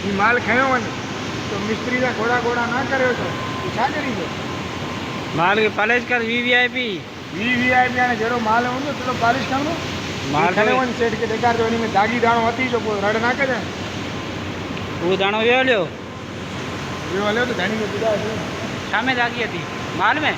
ये माल खयो वञे तो मिस्त्री जा घोड़ा घोड़ा ना करियो तो छा करींदो। माल के पॉलिश कर वीवीआईपी वीवीआईपी हाणे जहिड़ो माल हूंदो थोरो पॉलिश करिणो। माल खणे वञ सेठ खे ॾेखारिजो हिन में दागी दाणो अथई जो पोइ रड़ ना कजांइ। वो दाणो वियो हलियो वियो हलियो त धणी खे ॿुधाए छा में दागी थी माल में।